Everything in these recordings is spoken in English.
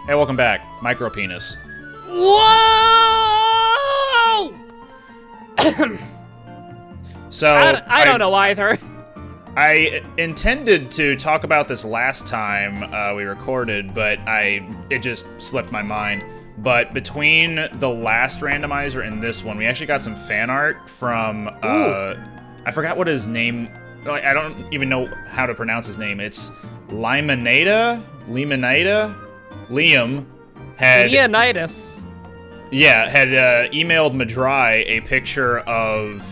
Hey, welcome back. Micro penis. Whoa! So I don't know either. I intended to talk about this last time we recorded, but it just slipped my mind. But between the last randomizer and this one, we actually got some fan art from I forgot what his name. Like, I don't even know how to pronounce his name. It's Limonada. Liam had Leonidas. Yeah, had emailed mah-dry a picture of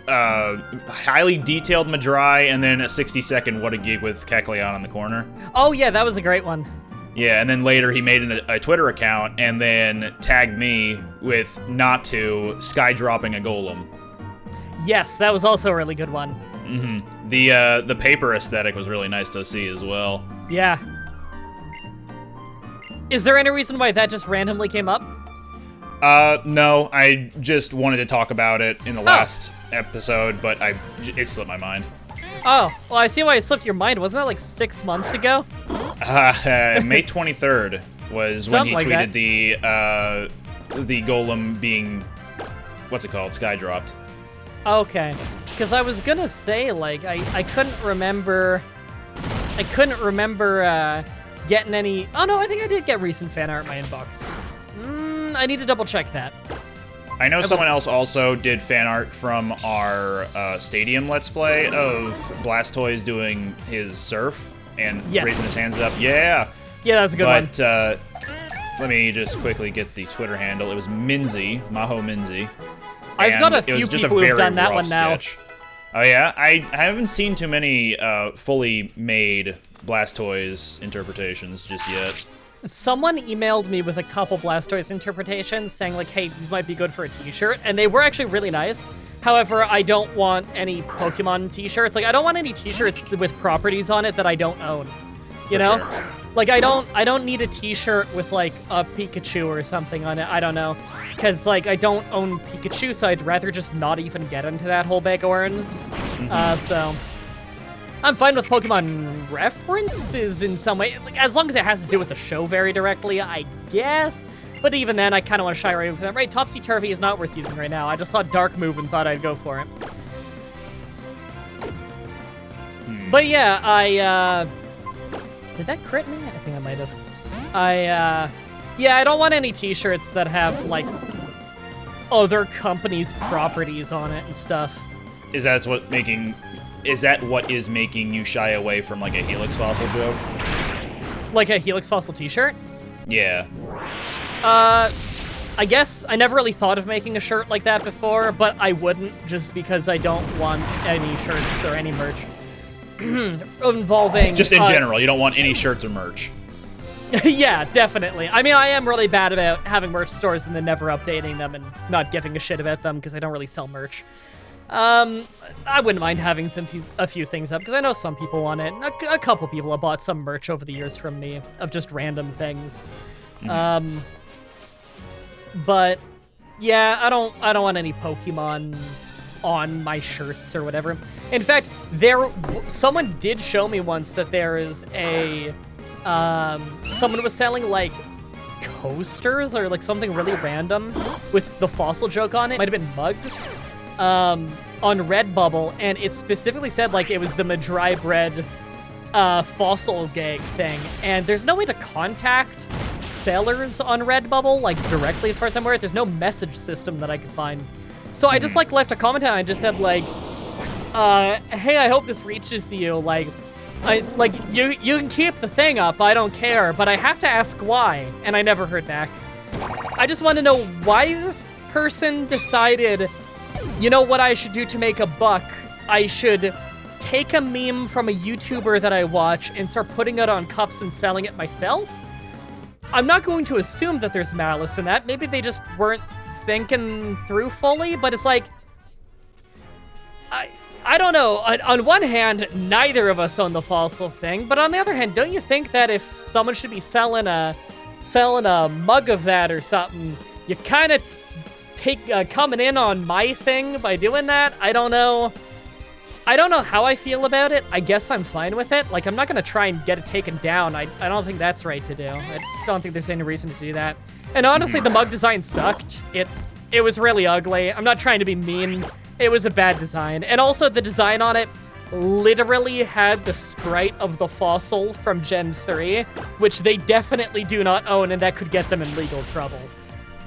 highly detailed mah-dry and then a 60-second whattageek with Kecleon on the corner. Oh yeah, that was a great one. Yeah, and then later he made a Twitter account and then tagged me with not to sky-dropping a golem. Yes, that was also a really good one. Mm-hmm. The paper aesthetic was really nice to see as well. Yeah. Is there any reason why that just randomly came up? No, I just wanted to talk about it in the last episode, but it slipped my mind. Oh, well, I see why it slipped your mind. Wasn't that like 6 months ago? May 23rd was Something when he like tweeted the golem being, what's it called, sky dropped. Okay, because I was gonna say, like, I couldn't remember getting any. Oh no, I think I did get recent fan art in my inbox. I need to double check that. I know someone else also did fan art from our Stadium Let's Play of Blastoise doing his surf and raising his hands up. Yeah. Yeah, that's a good one. But let me just quickly get the Twitter handle. It was Minzy, Maho Minzy. I've got a few people who've done that one now. Oh yeah? I haven't seen too many fully made Blastoise interpretations just yet. Someone emailed me with a couple Blastoise interpretations saying like, hey, these might be good for a t-shirt, and they were actually really nice. However, I don't want any Pokemon t-shirts. Like, I don't want any t-shirts with properties on it that I don't own. You know? Sure. Like, I don't need a t-shirt with like a Pikachu or something on it. I don't know. Because like, I don't own Pikachu, so I'd rather just not even get into that whole bag of worms. So I'm fine with Pokemon references in some way, like, as long as it has to do with the show very directly, I guess. But even then, I kind of want to shy away from that. Right, Topsy-Turvy is not worth using right now. I just saw Dark move and thought I'd go for it. But yeah, did that crit me? I think I might have. Yeah, I don't want any t-shirts that have, like, other companies' properties on it and stuff. Is that what is making you shy away from, like, a Helix Fossil joke? Like a Helix Fossil t-shirt? Yeah. I guess I never really thought of making a shirt like that before, but I wouldn't just because I don't want any shirts or any merch involving... Just in general, you don't want any shirts or merch. Yeah, definitely. I mean, I am really bad about having merch stores and then never updating them and not giving a shit about them because I don't really sell merch. I wouldn't mind having a few things up because I know some people want it. A couple people have bought some merch over the years from me of just random things. But yeah, I don't want any Pokemon on my shirts or whatever. In fact, someone did show me once that there is a someone was selling like coasters or like something really random with the fossil joke on it. Might have been mugs. On Redbubble, and it specifically said like it was the mah-dry-bread fossil gag thing, and there's no way to contact sellers on Redbubble like directly as far as I'm aware. There's no message system that I could find, so I just like left a comment and I just said like, hey, I hope this reaches you. Like, you can keep the thing up, I don't care, but I have to ask why, and I never heard back. I just want to know why this person decided, you know what I should do to make a buck? I should take a meme from a YouTuber that I watch and start putting it on cups and selling it myself? I'm not going to assume that there's malice in that. Maybe they just weren't thinking through fully, but it's like, I don't know. On one hand, neither of us own the fossil thing, but on the other hand, don't you think that if someone should be selling a mug of that or something, you kind of coming in on my thing by doing that? I don't know. I don't know how I feel about it. I guess I'm fine with it. Like, I'm not gonna try and get it taken down. I don't think that's right to do. I don't think there's any reason to do that. And honestly, the mug design sucked. It was really ugly. I'm not trying to be mean. It was a bad design. And also, the design on it literally had the sprite of the fossil from Gen 3, which they definitely do not own, and that could get them in legal trouble.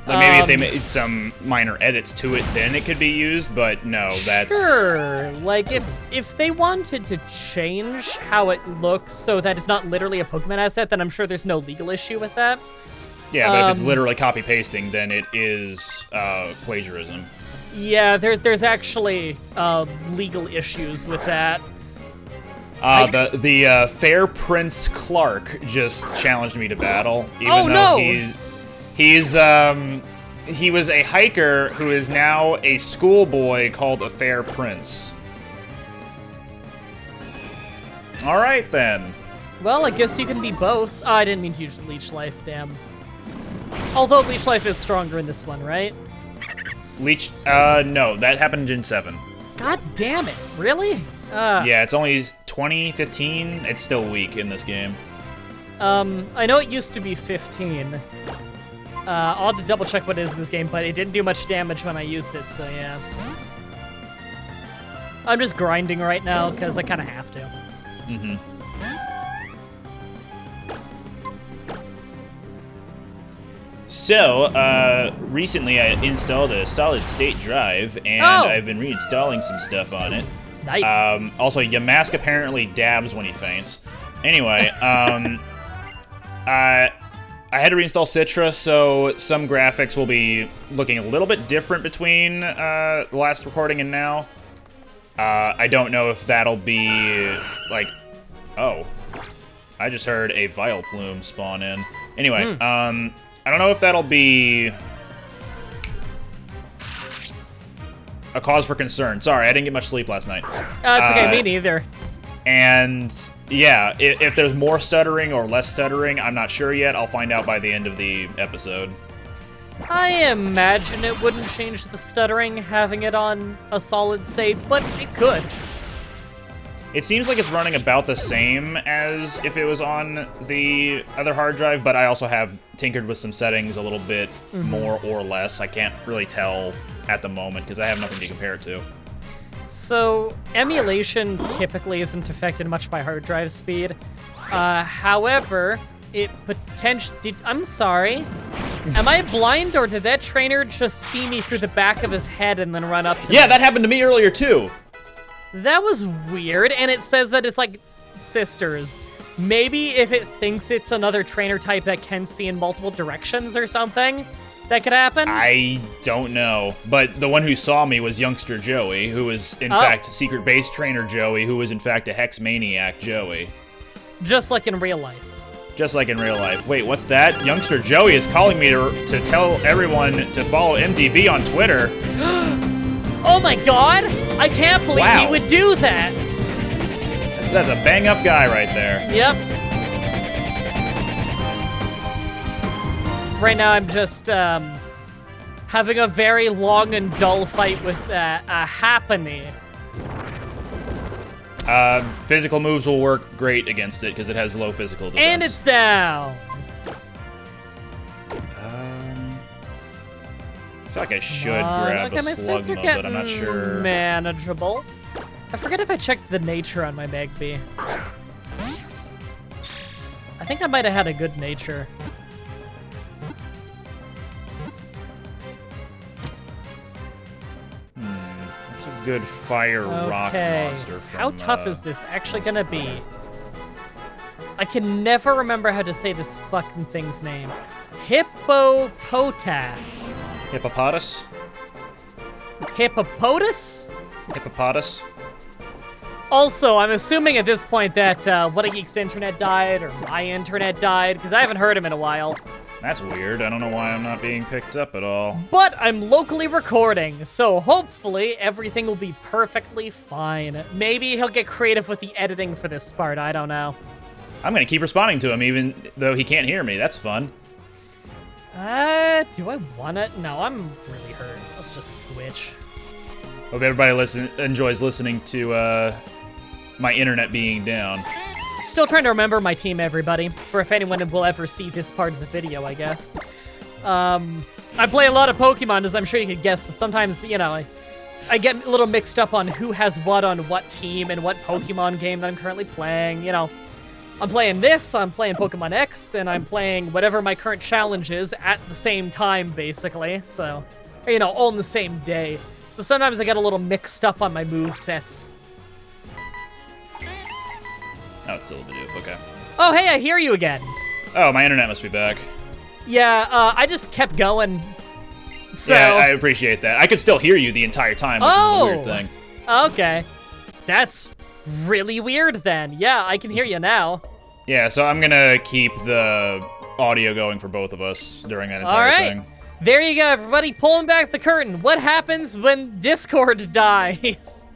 Like, maybe if they made some minor edits to it, then it could be used, but no, that's... Sure, like, if they wanted to change how it looks so that it's not literally a Pokemon asset, then I'm sure there's no legal issue with that. Yeah, but if it's literally copy-pasting, then it is plagiarism. Yeah, there's actually legal issues with that. The Fair Prince Clark just challenged me to battle, even though he was a hiker who is now a schoolboy called a Fair Prince. All right, then. Well, I guess you can be both. Oh, I didn't mean to use Leech Life, damn. Although Leech Life is stronger in this one, right? Leech, no, that happened in Gen 7. God damn it, really? Yeah, it's only 2015. It's still weak in this game. I know it used to be 15. I'll have to double check what it is in this game, but it didn't do much damage when I used it, so yeah. I'm just grinding right now, because I kind of have to. Mm-hmm. So, recently I installed a solid-state drive, and I've been reinstalling some stuff on it. Nice. Also, Yamask apparently dabs when he faints. Anyway, I had to reinstall Citra, so some graphics will be looking a little bit different between the last recording and now. I don't know if that'll be, like... Oh. I just heard a Vileplume spawn in. Anyway, I don't know if that'll be a cause for concern. Sorry, I didn't get much sleep last night. It's okay, me neither. And yeah, if there's more stuttering or less stuttering, I'm not sure yet. I'll find out by the end of the episode. I imagine it wouldn't change the stuttering having it on a solid state, but it could. It seems like it's running about the same as if it was on the other hard drive, but I also have tinkered with some settings a little bit more or less. I can't really tell at the moment because I have nothing to compare it to. So, emulation typically isn't affected much by hard drive speed. However, it potentially... I'm sorry. Am I blind, or did that trainer just see me through the back of his head and then run up to me? Yeah, that happened to me earlier, too. That was weird, and it says that it's like sisters. Maybe if it thinks it's another trainer type that can see in multiple directions or something, that could happen? I don't know, but the one who saw me was Youngster Joey, who was in fact Secret Base Trainer Joey, who was in fact a Hex Maniac Joey. Just like in real life. Just like in real life. Wait, what's that? Youngster Joey is calling me to tell everyone to follow MDB on Twitter. Oh my god! I can't believe he would do that! That's a bang-up guy right there. Yep. Right now I'm just, having a very long and dull fight with a Happiny. Physical moves will work great against it because it has low physical defense. And it's down! I feel like I should grab a slug mode, but I'm not sure. Manageable. I forget if I checked the nature on my Magby. I think I might have had a good nature. That's a good fire rock monster from... How tough is this actually gonna be? I can never remember how to say this fucking thing's name. Hippopotas. Hippopotas? Hippopotas? Hippopotas? Also, I'm assuming at this point that whattageek's internet died, or my internet died, because I haven't heard him in a while. That's weird. I don't know why I'm not being picked up at all. But I'm locally recording, so hopefully everything will be perfectly fine. Maybe he'll get creative with the editing for this part, I don't know. I'm gonna keep responding to him even though he can't hear me. That's fun. Do I want it? No, I'm really hurt. Let's just switch. Hope everybody enjoys listening to my internet being down. Still trying to remember my team, everybody, for if anyone will ever see this part of the video, I guess. I play a lot of Pokemon, as I'm sure you could guess, so sometimes, you know, I get a little mixed up on who has what on what team and what Pokemon game that I'm currently playing, you know. I'm playing this, I'm playing Pokemon X, and I'm playing whatever my current challenge is at the same time, basically, so, you know, all in the same day. So sometimes I get a little mixed up on my movesets. Oh, it's still a Bidoof, okay. Oh, hey, I hear you again. Oh, my internet must be back. Yeah, I just kept going. So... Yeah, I appreciate that. I could still hear you the entire time, which is a weird thing. Okay. That's really weird then. Yeah, I can hear you now. Yeah, so I'm gonna keep the audio going for both of us during that entire thing. There you go, everybody, pulling back the curtain. What happens when Discord dies?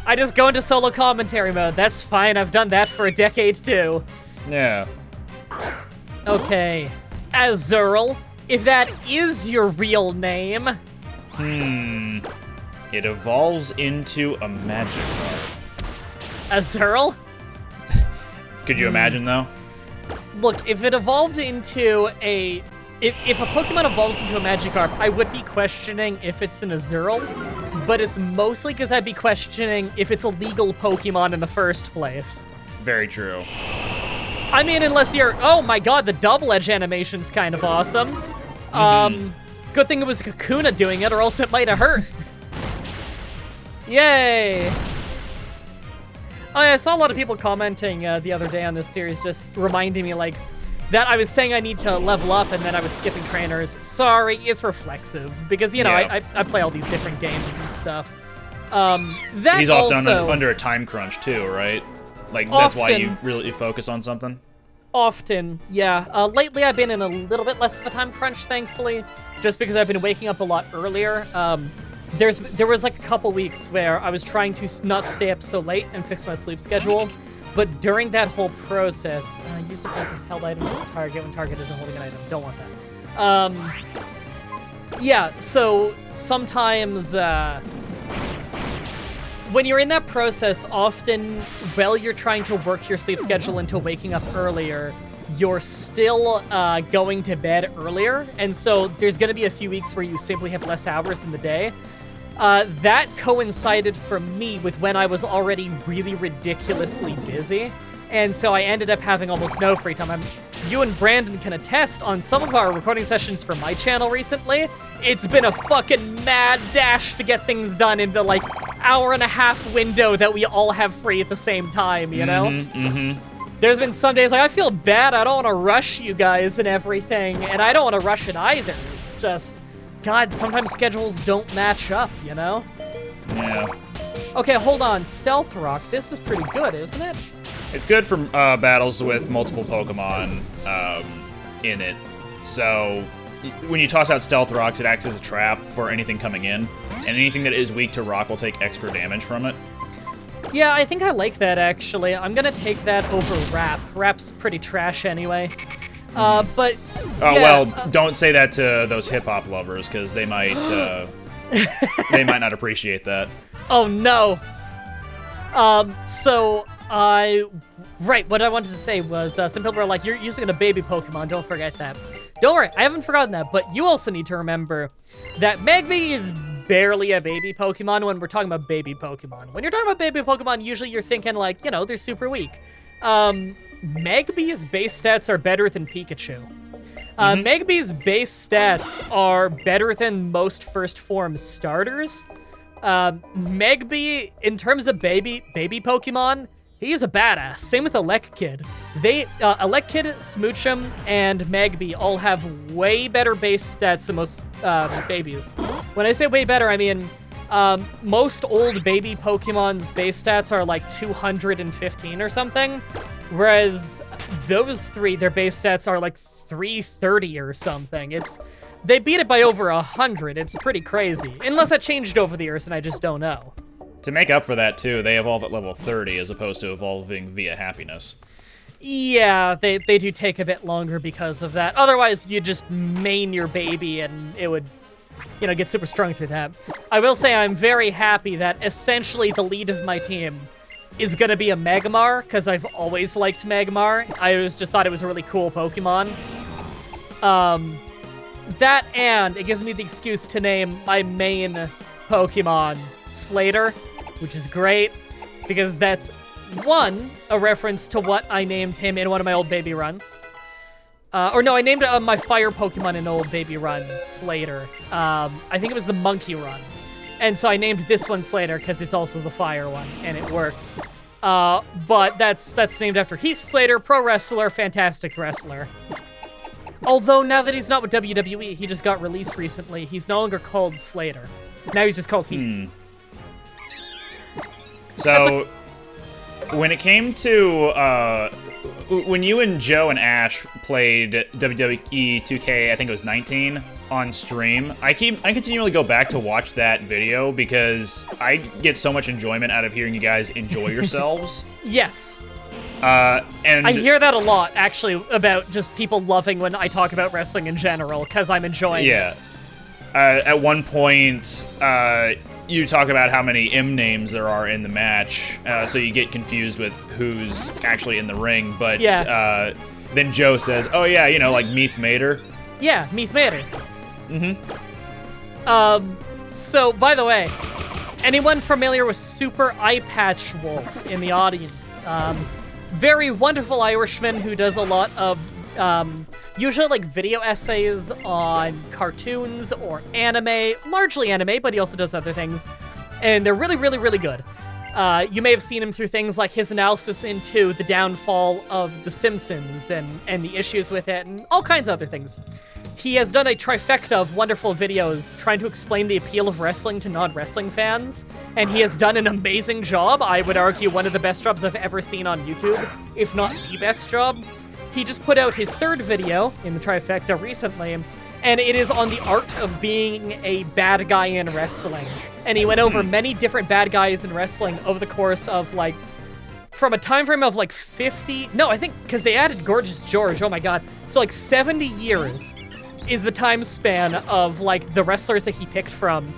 I just go into solo commentary mode. That's fine, I've done that for a decade too. Yeah. Okay. Azurill, if that is your real name. It evolves into a Magikarp. Azurill? Could you imagine, though? Look, if it evolved into a... If a Pokemon evolves into a Magikarp, I would be questioning if it's an Azurill, but it's mostly because I'd be questioning if it's a legal Pokemon in the first place. Very true. I mean, unless you're... Oh my god, the double edge animation's kind of awesome. Good thing it was Kakuna doing it, or else it might have hurt. Yay! Oh yeah, I saw a lot of people commenting the other day on this series, just reminding me, like, that I was saying I need to level up and then I was skipping trainers. Sorry, it's reflexive, because, you know, I play all these different games and stuff. He's often under a time crunch, too, right? Like, that's why you really focus on something? Often, yeah. Lately, I've been in a little bit less of a time crunch, thankfully, just because I've been waking up a lot earlier. There was like a couple weeks where I was trying to not stay up so late and fix my sleep schedule, but during that whole process, use the plus held item with target when target isn't holding an item. Don't want that. Yeah, so sometimes, when you're in that process, often, while you're trying to work your sleep schedule into waking up earlier, you're still going to bed earlier, and so there's going to be a few weeks where you simply have less hours in the day. That coincided for me with when I was already really ridiculously busy, and so I ended up having almost no free time. You and Brandon can attest on some of our recording sessions for my channel recently. It's been a fucking mad dash to get things done in the, like, hour-and-a-half window that we all have free at the same time, you know? There's been some days, like, I feel bad, I don't want to rush you guys and everything, and I don't want to rush it either. It's just, God, sometimes schedules don't match up, you know? Yeah. Okay, hold on, Stealth Rock, this is pretty good, isn't it? It's good for battles with multiple Pokemon in it. So, when you toss out Stealth Rocks, it acts as a trap for anything coming in, and anything that is weak to rock will take extra damage from it. Yeah, I think I like that, actually. I'm gonna take that over Wrap. Wrap's pretty trash anyway. But, Oh, yeah, well, don't say that to those hip-hop lovers, because they might, they might not appreciate that. Oh, no. Right, what I wanted to say was, some people were like, you're using a baby Pokemon, don't forget that. Don't worry, I haven't forgotten that, but you also need to remember that Magby is barely a baby Pokemon when we're talking about baby Pokemon. When you're talking about baby Pokemon, usually you're thinking, like, you know, they're super weak. Magby's base stats are better than Pikachu. Magby's base stats are better than most first form starters. Magby, in terms of baby Pokemon, he's a badass. Same with Elekid. Elekid, Smoochum, and Magby all have way better base stats than most babies. When I say way better, I mean most old baby Pokemon's base stats are like 215 or something, whereas those three, their base stats are like 330 or something. They beat it by over 100. It's pretty crazy. Unless that changed over the years and I just don't know. To make up for that, too, they evolve at level 30 as opposed to evolving via happiness. Yeah, they do take a bit longer because of that. Otherwise, you just main your baby and it would get super strong through that. I will say I'm very happy that essentially the lead of my team is gonna be a Magmar, because I've always liked Magmar. Just thought it was a really cool Pokemon. That, and it gives me the excuse to name my main Pokemon Slater, which is great, because that's, one, a reference to what I named him in one of my old baby runs. I named my fire Pokemon in Old Baby Run, Slater. I think it was the Monkey Run. And so I named this one Slater because it's also the fire one, and it works. But that's named after Heath Slater, pro wrestler, fantastic wrestler. Although now that he's not with WWE, he just got released recently, he's no longer called Slater. Now he's just called Heath. So, when it came to, when you and Joe and Ash played WWE 2K, I think it was 19, on stream, I continually go back to watch that video because I get so much enjoyment out of hearing you guys enjoy yourselves. Yes. And I hear that a lot, actually, about just people loving when I talk about wrestling in general, because I'm enjoying it. At one point, you talk about how many M names there are in the match, so you get confused with who's actually in the ring, but then Joe says, oh yeah, like Meath Mater. Yeah, Meath Mater. So, by the way, anyone familiar with Super Eye Patch Wolf in the audience? Very wonderful Irishman who does a lot of, usually like video essays on cartoons or anime, largely anime, but he also does other things. And they're really, really, really good. You may have seen him through things like his analysis into the downfall of The Simpsons and the issues with it and all kinds of other things. He has done a trifecta of wonderful videos trying to explain the appeal of wrestling to non-wrestling fans, and he has done an amazing job. I would argue one of the best jobs I've ever seen on YouTube, if not the best job. He just put out his third video in the trifecta recently, and it is on the art of being a bad guy in wrestling. And he went over many different bad guys in wrestling over the course of, like, from a time frame of, like, 50... No, I think, because they added Gorgeous George, oh my god. So, like, 70 years is the time span of, like, the wrestlers that he picked from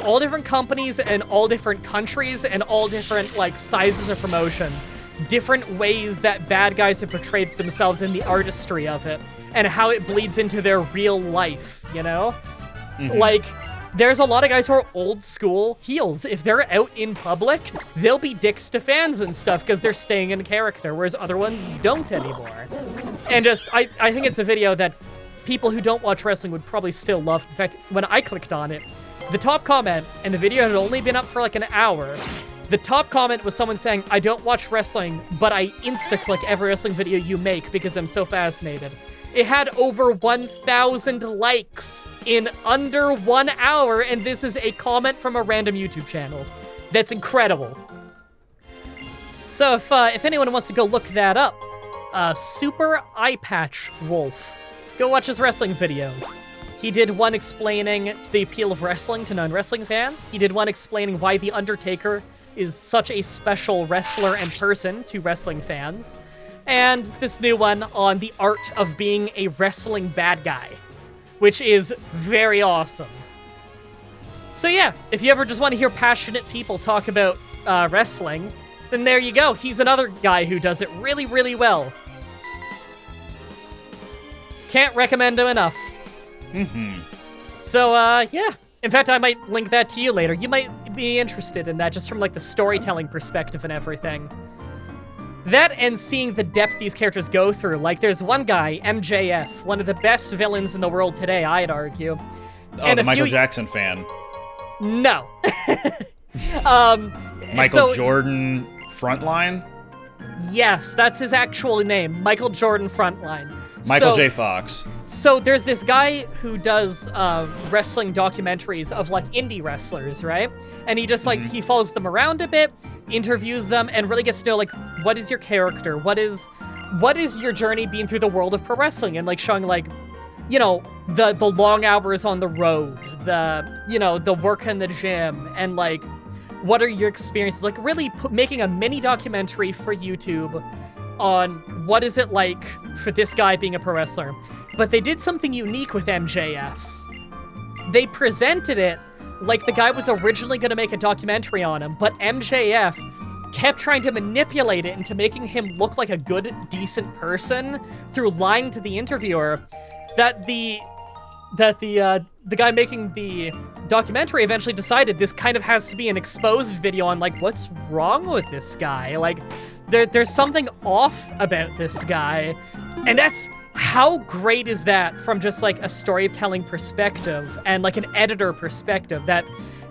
all different companies and all different countries and all different, like, sizes of promotion. Different ways that bad guys have portrayed themselves in the artistry of it and how it bleeds into their real life, Like, there's a lot of guys who are old school heels. If they're out in public, they'll be dicks to fans and stuff because they're staying in character, whereas other ones don't anymore. And I think it's a video that people who don't watch wrestling would probably still love. In fact, when I clicked on it, the top comment, and the video had only been up for like an hour, the top comment was someone saying, I don't watch wrestling, but I insta-click every wrestling video you make because I'm so fascinated. It had over 1,000 likes in under 1 hour, and this is a comment from a random YouTube channel. That's incredible. So if anyone wants to go look that up, Super Eye Patch Wolf, go watch his wrestling videos. He did one explaining the appeal of wrestling to non-wrestling fans. He did one explaining why The Undertaker is such a special wrestler and person to wrestling fans. And this new one on the art of being a wrestling bad guy, which is very awesome. So yeah, if you ever just want to hear passionate people talk about wrestling, then there you go. He's another guy who does it really, really well. Can't recommend him enough. So, yeah. In fact, I might link that to you later. You might be interested in that just from, like, the storytelling perspective and everything. That and seeing the depth these characters go through. Like, there's one guy, MJF, one of the best villains in the world today, I'd argue. Oh, and the Michael Jackson fan. No. Michael Jordan Frontline? Yes, that's his actual name, Michael Jordan Frontline. Michael J. Fox. So there's this guy who does wrestling documentaries of like indie wrestlers, right? And he just like, he follows them around a bit, interviews them, and really gets to know like, what is your character? What is your journey being through the world of pro wrestling? And like showing like, you know, the long hours on the road, the work in the gym, and like, what are your experiences? Like really making a mini documentary for YouTube on what is it like for this guy being a pro wrestler. But they did something unique with MJF's. they presented it like the guy was originally going to make a documentary on him, but MJF kept trying to manipulate it into making him look like a good, decent person through lying to the interviewer that the guy making the documentary eventually decided this kind of has to be an exposed video on, like, what's wrong with this guy? Like, there's something off about this guy. And that's, how great is that from just, like, a storytelling perspective and, like, an editor perspective, that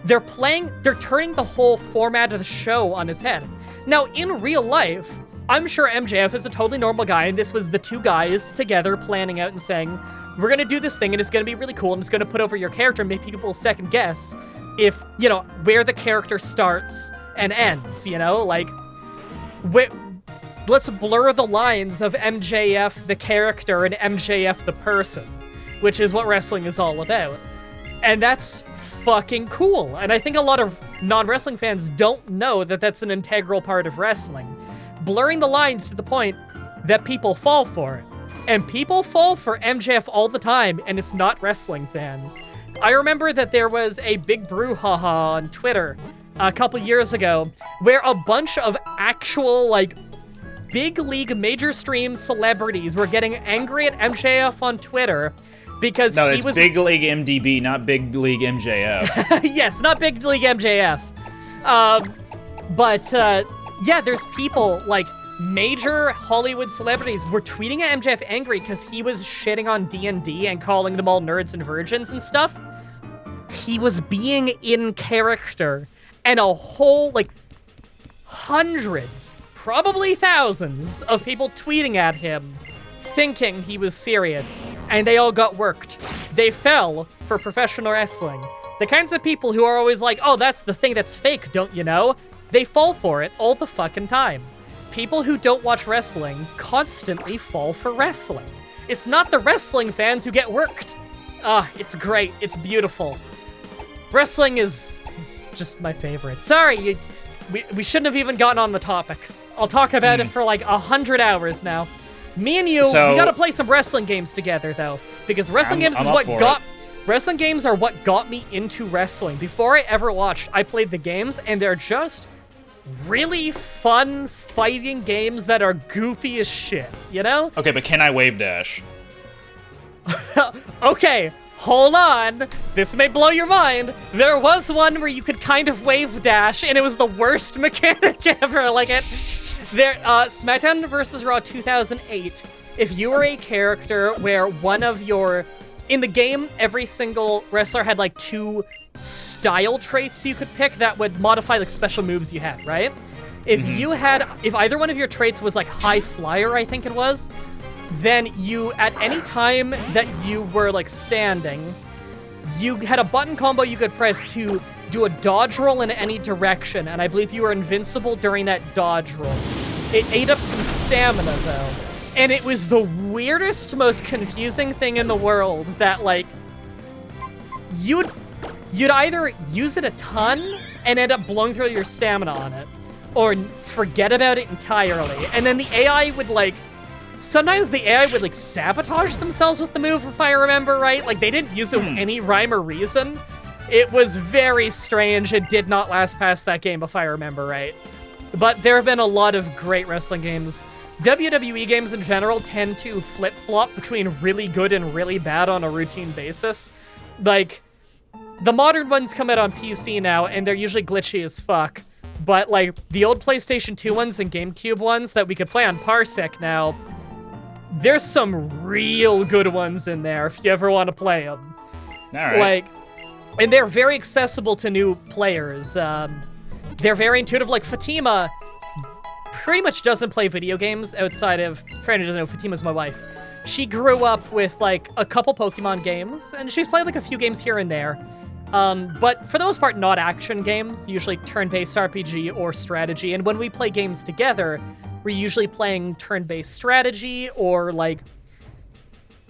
they're turning the whole format of the show on his head. Now, in real life, I'm sure MJF is a totally normal guy, and this was the two guys together planning out and saying, we're gonna do this thing, and it's gonna be really cool, and it's gonna put over your character and make people second guess if, you know, where the character starts and ends, you know? Like, let's blur the lines of MJF the character and MJF the person, which is what wrestling is all about. And that's fucking cool. And I think a lot of non-wrestling fans don't know that that's an integral part of wrestling. Blurring the lines to the point that people fall for it. And people fall for MJF all the time, and it's not wrestling fans. I remember that there was a big brouhaha on Twitter a couple years ago where a bunch of actual, like, big league major stream celebrities were getting angry at MJF on Twitter because no, he it's was Big League MDB, not Big League MJF. Yes, not Big League MJF. Yeah, there's people, like, major Hollywood celebrities were tweeting at MJF angry because he was shitting on D&D and calling them all nerds and virgins and stuff. He was being in character, and a whole, like, hundreds, probably thousands of people tweeting at him thinking he was serious, and they all got worked. They fell for professional wrestling. The kinds of people who are always like, oh, that's the thing that's fake, don't you know? They fall for it all the fucking time. People who don't watch wrestling constantly fall for wrestling. It's not the wrestling fans who get worked. It's great. It's beautiful. Wrestling is just my favorite. Sorry, we shouldn't have even gotten on the topic. I'll talk about it for like 100 hours now. Me and you, we gotta play some wrestling games together, though, because wrestling games wrestling games are what got me into wrestling. Before I ever watched, I played the games, and they're just really fun fighting games that are goofy as shit, you know? Okay, but can I wave dash? Okay, hold on. This may blow your mind. There was one where you could kind of wave dash, and it was the worst mechanic ever. Like, SmackDown vs. Raw 2008, if you were a character where one of your... In the game, every single wrestler had, like, 2 style traits you could pick that would modify, like, special moves you had, right? If if either one of your traits was, like, high flyer, I think it was, then you, at any time that you were, like, standing, you had a button combo you could press to do a dodge roll in any direction, and I believe you were invincible during that dodge roll. It ate up some stamina, though. And it was the weirdest, most confusing thing in the world that, like, you'd either use it a ton and end up blowing through your stamina on it, or forget about it entirely. And then the AI would, like, sometimes the AI would, like, sabotage themselves with the move, if I remember right. Like, they didn't use it with any rhyme or reason. It was very strange. It did not last past that game, if I remember right. But there have been a lot of great wrestling games. WWE games in general tend to flip-flop between really good and really bad on a routine basis. Like, the modern ones come out on PC now, and they're usually glitchy as fuck. But, like, the old PlayStation 2 ones and GameCube ones that we could play on Parsec now, there's some real good ones in there if you ever want to play them. All right. Like, and they're very accessible to new players. They're very intuitive. Like, Fatima pretty much doesn't play video games outside of, for anyone who doesn't know, Fatima's my wife. She grew up with, like, a couple Pokemon games, and she's played, like, a few games here and there. But for the most part, not action games, usually turn-based RPG or strategy. And when we play games together, we're usually playing turn-based strategy or, like,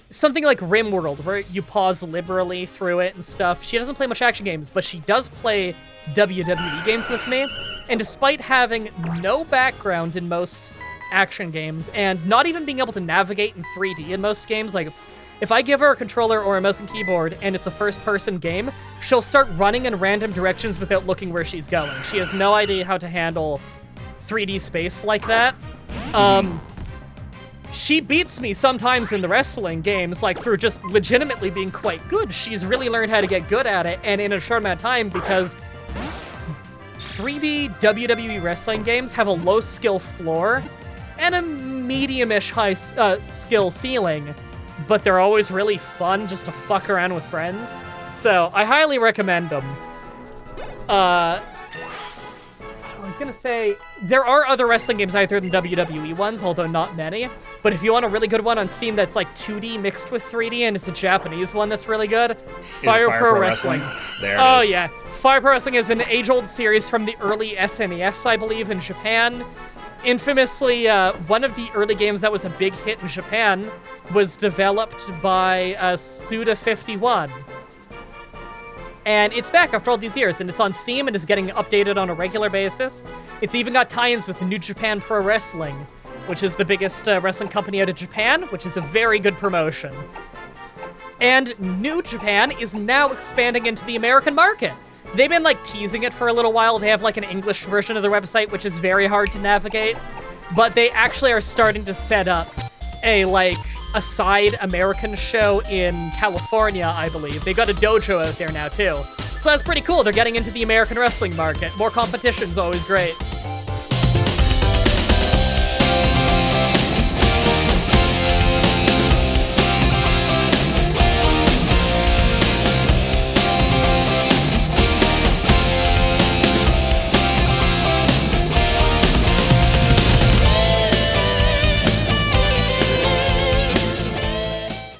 something like RimWorld, where you pause liberally through it and stuff. She doesn't play much action games, but she does play WWE games with me. And despite having no background in most action games and not even being able to navigate in 3D in most games, like, if I give her a controller or a mouse and keyboard and it's a first-person game, she'll start running in random directions without looking where she's going. She has no idea how to handle 3D space like that. She beats me sometimes in the wrestling games, like through just legitimately being quite good. She's really learned how to get good at it, and in a short amount of time, because 3D WWE wrestling games have a low skill floor and a medium-ish high skill ceiling, but they're always really fun just to fuck around with friends. So I highly recommend them. I was gonna say, there are other wrestling games out there than WWE ones, although not many. But if you want a really good one on Steam that's like 2D mixed with 3D, and it's a Japanese one that's really good, Fire Pro Wrestling. There it Oh is. yeah, Fire Pro Wrestling is an age-old series from the early SNES, I believe, in Japan. Infamously, one of the early games that was a big hit in Japan was developed by Suda51. And it's back after all these years, and it's on Steam and is getting updated on a regular basis. It's even got tie-ins with New Japan Pro Wrestling, which is the biggest wrestling company out of Japan, which is a very good promotion. And New Japan is now expanding into the American market. They've been like teasing it for a little while. They have like an English version of their website, which is very hard to navigate, but they actually are starting to set up a side American show in California, I believe. They got a dojo out there now too. So that's pretty cool. They're getting into the American wrestling market. More competition's always great.